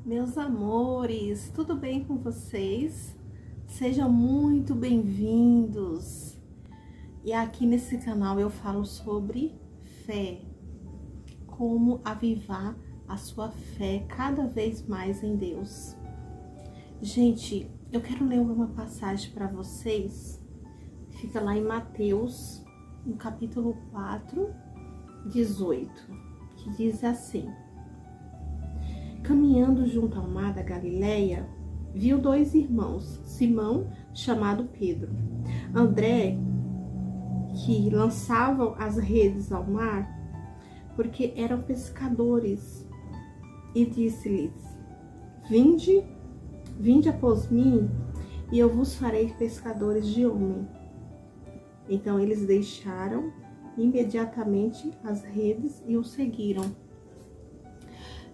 Meus amores, tudo bem com vocês? Sejam muito bem-vindos. E aqui nesse canal eu falo sobre fé, como avivar a sua fé cada vez mais em Deus. Gente, eu quero ler uma passagem para vocês, fica lá em Mateus, no capítulo 4, 18, que diz assim: caminhando junto ao mar da Galileia, viu dois irmãos, Simão, chamado Pedro, André, que lançavam as redes ao mar, porque eram pescadores, e disse-lhes: Vinde após mim, e eu vos farei pescadores de homem. Então eles deixaram imediatamente as redes e o seguiram.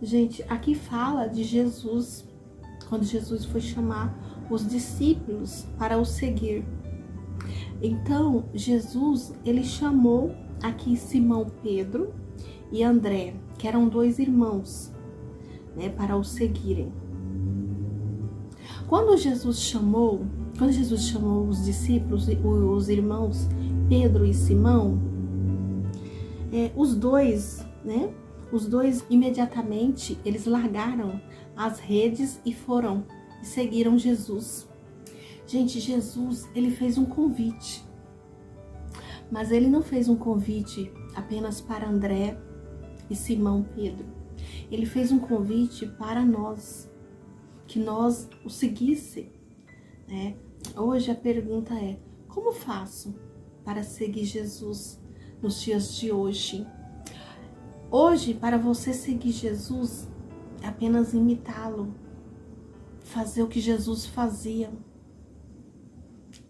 Gente, aqui fala de Jesus, quando Jesus foi chamar os discípulos para o seguir. Então, Jesus, ele chamou aqui Simão Pedro e André, que eram dois irmãos, né, para o seguirem. Quando Jesus chamou os discípulos, os irmãos Pedro e Simão, os dois imediatamente, eles largaram as redes e seguiram Jesus. Gente, Jesus, ele fez um convite, mas ele não fez um convite apenas para André e Simão Pedro. Ele fez um convite para nós, que nós o seguisse, né? Hoje a pergunta é: como faço para seguir Jesus nos dias de hoje? Hoje, para você seguir Jesus, é apenas imitá-lo, fazer o que Jesus fazia.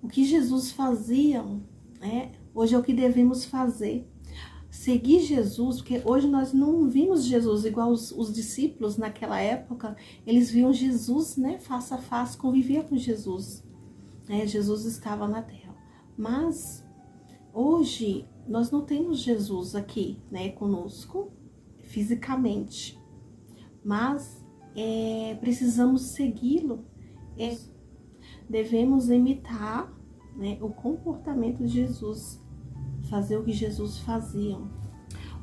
O que Jesus fazia, hoje é o que devemos fazer. Seguir Jesus, porque hoje nós não vimos Jesus igual os discípulos naquela época. Eles viam Jesus, face a face, convivia com Jesus. Jesus estava na terra. Mas hoje nós não temos Jesus aqui, conosco, fisicamente, mas precisamos segui-lo. Devemos imitar, o comportamento de Jesus, fazer o que Jesus fazia.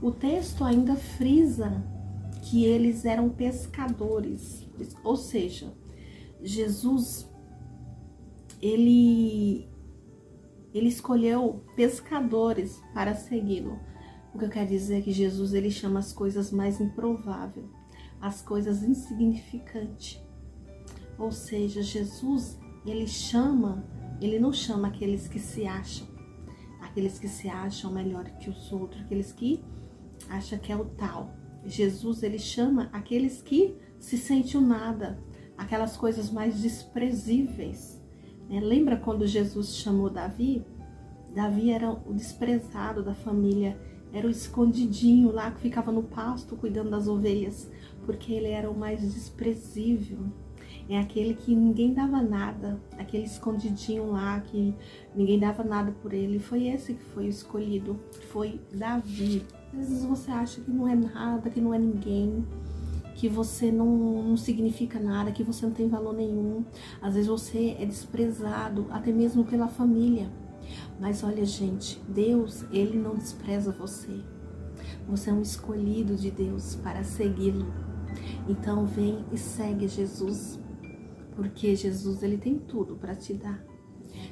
O texto ainda frisa que eles eram pescadores, ou seja, Jesus, ele escolheu pescadores para segui-lo. O que eu quero dizer é que Jesus, ele chama as coisas mais improváveis, as coisas insignificantes. Ou seja, Jesus, ele não chama aqueles que se acham melhor que os outros, aqueles que acham que é o tal. Jesus, ele chama aqueles que se sentem o nada, aquelas coisas mais desprezíveis. Lembra quando Jesus chamou Davi? Davi era o desprezado da família, era o escondidinho lá que ficava no pasto cuidando das ovelhas, porque ele era o mais desprezível. É aquele que ninguém dava nada, aquele escondidinho lá que ninguém dava nada por ele. Foi esse que foi o escolhido, foi Davi. Às vezes você acha que não é nada, que não é ninguém, que você não significa nada, que você não tem valor nenhum. Às vezes você é desprezado, até mesmo pela família. Mas olha, gente, Deus, ele não despreza você. Você é um escolhido de Deus para segui-lo. Então vem e segue Jesus, porque Jesus, ele tem tudo para te dar.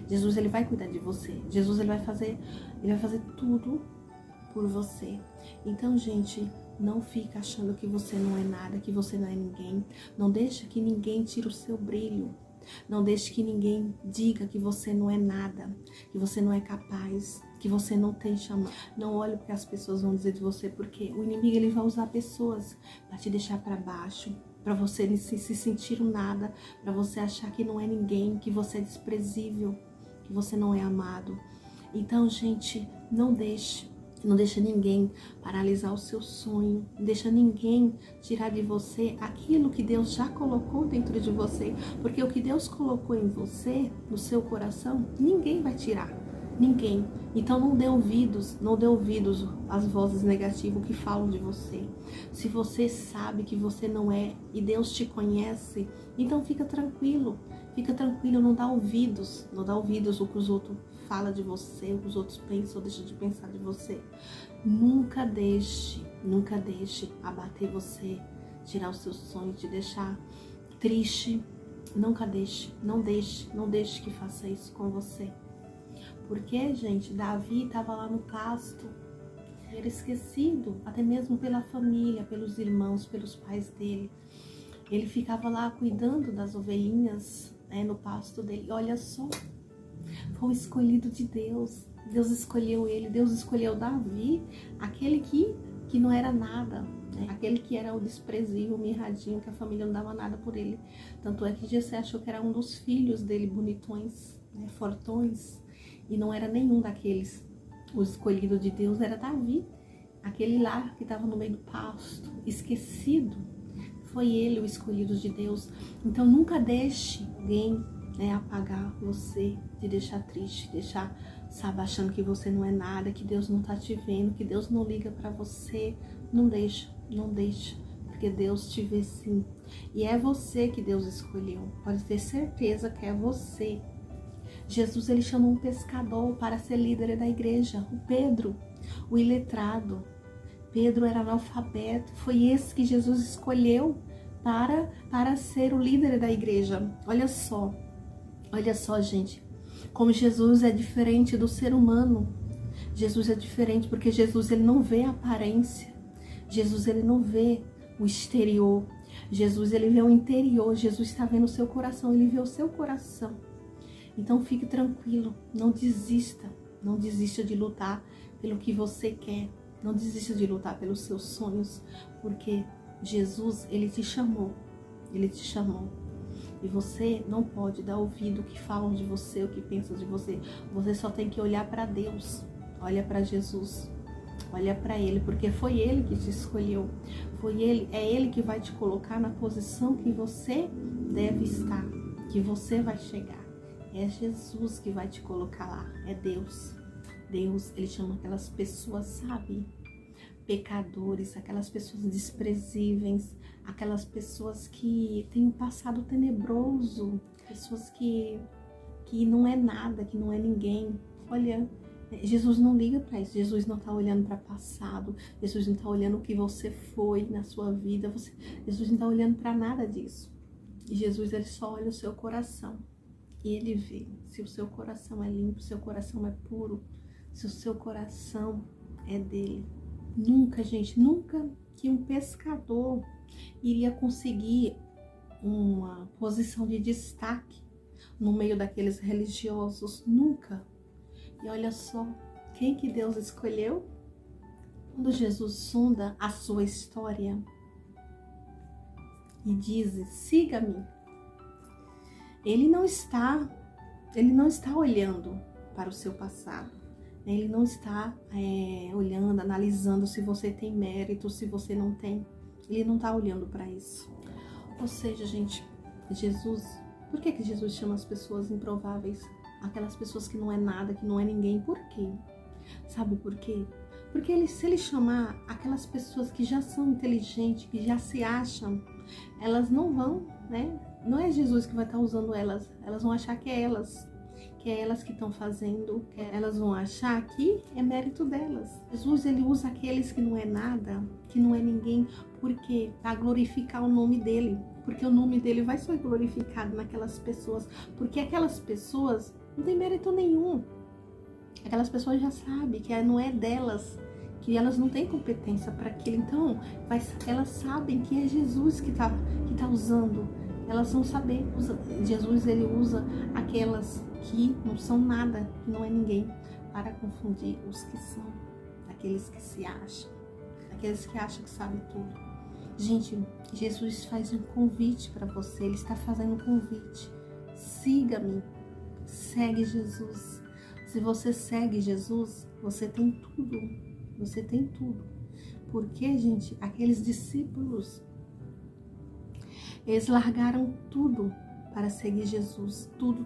Jesus, ele vai cuidar de você. Jesus, ele vai fazer tudo por você. Então, gente, não fica achando que você não é nada, que você não é ninguém. Não deixa que ninguém tire o seu brilho. Não deixe que ninguém diga que você não é nada, que você não é capaz, que você não tem chamado. Não olhe porque as pessoas vão dizer de você, porque o inimigo, ele vai usar pessoas para te deixar para baixo, para você se sentir nada, para você achar que não é ninguém, que você é desprezível, que você não é amado. Então, gente, não deixe ninguém paralisar o seu sonho, não deixa ninguém tirar de você aquilo que Deus já colocou dentro de você, porque o que Deus colocou em você, no seu coração, ninguém vai tirar. Ninguém. Então não dê ouvidos às vozes negativas que falam de você. Se você sabe que você não é e Deus te conhece, então fica tranquilo, não dá ouvidos o que os outros falam de você, o que os outros pensam ou deixam de pensar de você. Nunca deixe abater você, tirar os seus sonhos, te deixar triste. Nunca deixe, não deixe que faça isso com você. Porque, gente, Davi estava lá no pasto, era esquecido, até mesmo pela família, pelos irmãos, pelos pais dele. Ele ficava lá cuidando das ovelhinhas, no pasto dele. Olha só, foi o escolhido de Deus. Deus escolheu ele, Deus escolheu Davi, aquele que não era nada, né? Aquele que era o desprezível, o mirradinho, que a família não dava nada por ele. Tanto é que Jessé achou que era um dos filhos dele, bonitões, né, fortões. E não era nenhum daqueles. O escolhido de Deus era Davi, aquele lá que estava no meio do pasto, esquecido. Foi ele o escolhido de Deus. Então nunca deixe alguém, apagar você, te deixar triste, deixar, sabe, achando que você não é nada, que Deus não está te vendo, que Deus não liga para você. Não deixa, porque Deus te vê sim. E é você que Deus escolheu. Pode ter certeza que é você. Jesus, ele chamou um pescador para ser líder da igreja, o Pedro, o iletrado. Pedro era analfabeto, foi esse que Jesus escolheu para ser o líder da igreja. Olha só, gente, como Jesus é diferente do ser humano. Jesus é diferente porque Jesus, ele não vê a aparência. Jesus, ele não vê o exterior. Jesus, ele vê o interior. Jesus está vendo o seu coração, ele vê o seu coração. Então fique tranquilo, não desista de lutar pelo que você quer, não desista de lutar pelos seus sonhos, porque Jesus, ele te chamou, e você não pode dar ouvido ao que falam de você, o que pensam de você. Você só tem que olhar para Deus, olha para Jesus, olha para Ele, porque foi Ele que te escolheu, é Ele que vai te colocar na posição que você deve estar, que você vai chegar. É Jesus que vai te colocar lá, é Deus. Deus, ele chama aquelas pessoas, sabe, pecadores, aquelas pessoas desprezíveis, aquelas pessoas que têm um passado tenebroso, pessoas que não é nada, que não é ninguém. Olha, Jesus não liga para isso, Jesus não está olhando para passado, Jesus não está olhando o que você foi na sua vida, Jesus não está olhando para nada disso. E Jesus, ele só olha o seu coração. E ele vê se o seu coração é limpo, se o seu coração é puro, se o seu coração é dele. Nunca, gente, nunca que um pescador iria conseguir uma posição de destaque no meio daqueles religiosos. Nunca. E olha só, quem que Deus escolheu? Quando Jesus sonda a sua história e diz: siga-me. Ele não está olhando para o seu passado. Ele não está olhando, analisando se você tem mérito, se você não tem. Ele não está olhando para isso. Ou seja, gente, Jesus, por que Jesus chama as pessoas improváveis? Aquelas pessoas que não é nada, que não é ninguém. Por quê? Sabe por quê? Porque se ele chamar aquelas pessoas que já são inteligentes, que já se acham, elas não vão, né? Não é Jesus que vai estar usando elas. Elas vão achar que é elas que estão fazendo. Elas vão achar que é mérito delas. Jesus, ele usa aqueles que não é nada, que não é ninguém, porque para glorificar o nome dele. Porque o nome dele vai ser glorificado naquelas pessoas. Porque aquelas pessoas não têm mérito nenhum. Aquelas pessoas já sabem que não é delas, que elas não têm competência para aquilo. Então, elas sabem que é Jesus que tá usando. Elas vão saber. Jesus, ele usa aquelas que não são nada, que não é ninguém, para confundir os que são, aqueles que se acham, aqueles que acham que sabem tudo. Gente, Jesus faz um convite para você. Ele está fazendo um convite. Siga-me. Segue Jesus. Se você segue Jesus, você tem tudo. Você tem tudo. Porque, gente, aqueles discípulos, eles largaram tudo para seguir Jesus. Tudo.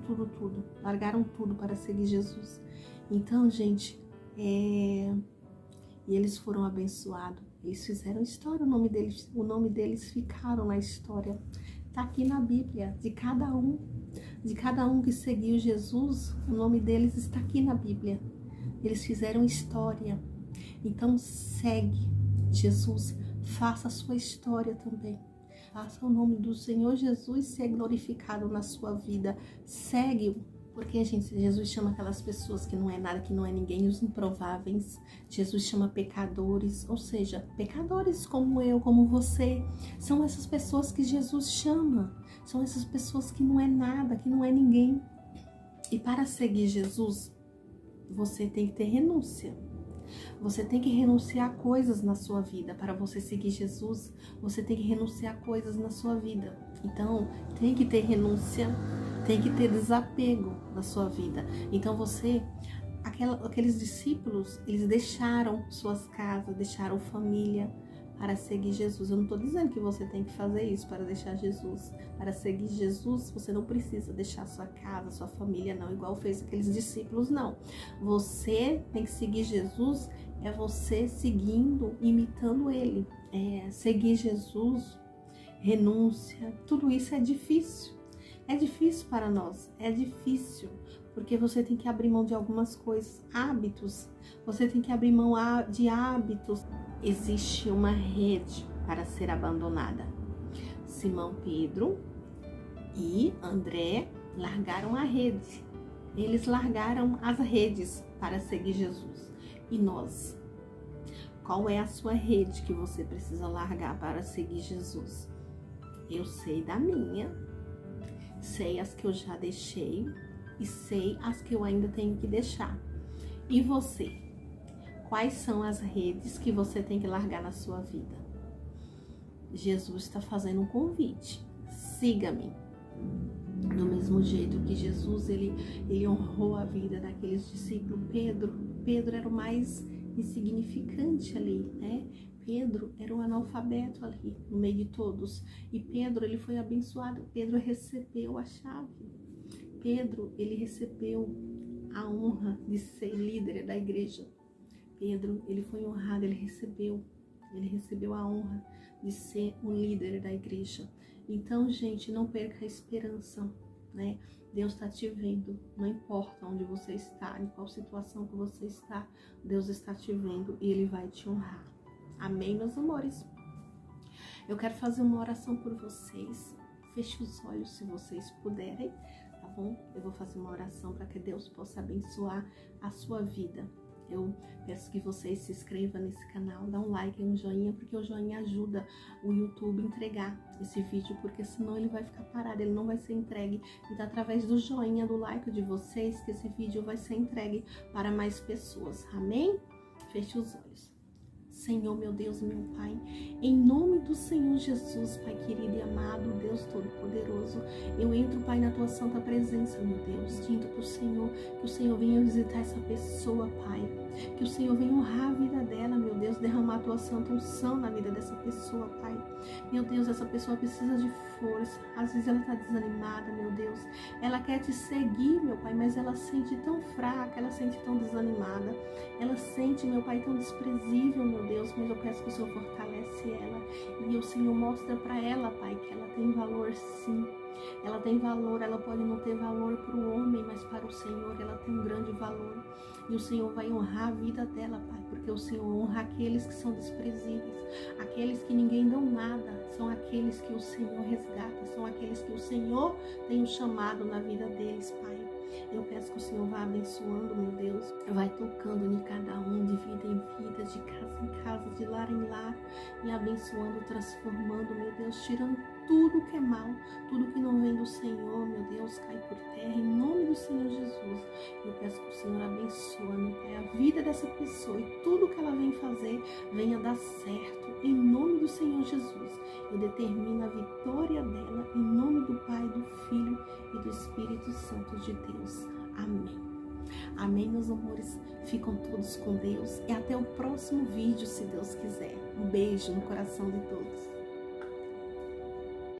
Largaram tudo para seguir Jesus. Então, gente, e eles foram abençoados. Eles fizeram história, o nome deles ficaram na história. Tá aqui na Bíblia, de cada um que seguiu Jesus, o nome deles está aqui na Bíblia. Eles fizeram história. Então segue Jesus, faça a sua história também. Faça o nome do Senhor Jesus ser glorificado na sua vida. Segue-o. Porque, gente, Jesus chama aquelas pessoas que não é nada, que não é ninguém, os improváveis. Jesus chama pecadores, ou seja, pecadores como eu, como você. São essas pessoas que Jesus chama. São essas pessoas que não é nada, que não é ninguém. E para seguir Jesus, você tem que ter renúncia. Você tem que renunciar a coisas na sua vida. Para você seguir Jesus, você tem que renunciar a coisas na sua vida. Então, tem que ter renúncia, tem que ter desapego na sua vida. Então aqueles discípulos, eles deixaram suas casas, deixaram família para seguir Jesus. Eu não estou dizendo que você tem que fazer isso para deixar Jesus. Para seguir Jesus, você não precisa deixar sua casa, sua família, não, igual fez aqueles discípulos, não. Você tem que seguir Jesus, é você seguindo, imitando Ele. Seguir Jesus, renúncia, tudo isso é difícil. É difícil para nós, é difícil, porque você tem que abrir mão de algumas coisas, hábitos, você tem que abrir mão de hábitos. Existe uma rede para ser abandonada. Simão Pedro e André largaram a rede, eles largaram as redes para seguir Jesus. E nós? Qual é a sua rede que você precisa largar para seguir Jesus? Eu sei da minha. Sei as que eu já deixei e sei as que eu ainda tenho que deixar. E você? Quais são as redes que você tem que largar na sua vida? Jesus está fazendo um convite. Siga-me. Do mesmo jeito que Jesus, ele honrou a vida daqueles discípulos. Pedro era o mais insignificante ali, né? Pedro era um analfabeto ali, no meio de todos. E Pedro, ele foi abençoado. Pedro recebeu a chave. Pedro, ele recebeu a honra de ser líder da igreja. Pedro, ele foi honrado, ele recebeu a honra de ser o líder da igreja. Então, gente, não perca a esperança, né? Deus está te vendo, não importa onde você está, em qual situação que você está, Deus está te vendo e Ele vai te honrar. Amém, meus amores? Eu quero fazer uma oração por vocês. Feche os olhos se vocês puderem, tá bom? Eu vou fazer uma oração para que Deus possa abençoar a sua vida. Eu peço que vocês se inscrevam nesse canal, dá um like e um joinha, porque o joinha ajuda o YouTube a entregar esse vídeo, porque senão ele vai ficar parado, ele não vai ser entregue. Então, através do joinha, do like de vocês, que esse vídeo vai ser entregue para mais pessoas. Amém? Feche os olhos. Senhor, meu Deus e meu Pai, em nome do Senhor Jesus, Pai querido e amado, Deus Todo-Poderoso, eu entro, Pai, na Tua santa presença, meu Deus, pedindo para o Senhor, que o Senhor venha visitar essa pessoa, Pai, que o Senhor venha honrar a vida dela, meu Deus, derramar a Tua santa unção na vida dessa pessoa, Pai. Meu Deus, essa pessoa precisa de força, às vezes ela está desanimada, meu Deus, ela quer Te seguir, meu Pai, mas ela se sente tão fraca, ela se sente tão desanimada, ela se sente, meu Pai, tão desprezível, meu Deus, mas eu peço que o Senhor fortalece ela e o Senhor mostra para ela, Pai, que ela tem valor, sim. Ela tem valor, ela pode não ter valor para o homem, mas para o Senhor ela tem um grande valor. E o Senhor vai honrar a vida dela, Pai, porque o Senhor honra aqueles que são desprezíveis, aqueles que ninguém dão nada, são aqueles que o Senhor resgata, são aqueles que o Senhor tem um chamado na vida deles, Pai. Eu peço que o Senhor vá abençoando, meu Deus, vai tocando em cada um, de vida em vida, de casa em casa, de lar em lar, e abençoando, transformando, meu Deus, tirando tudo que é mal, tudo que não vem do Senhor, meu Deus, cai por terra, em nome do Senhor Jesus. Eu peço que o Senhor abençoe, meu Pai, a vida dessa pessoa e tudo que ela vem fazer venha dar certo, em nome do Senhor Jesus. Eu determino a vitória dela, em nome do Pai, do Filho e do Espírito Santo de Deus. Amém. Amém, meus amores. Ficam todos com Deus e até o próximo vídeo, se Deus quiser. Um beijo no coração de todos.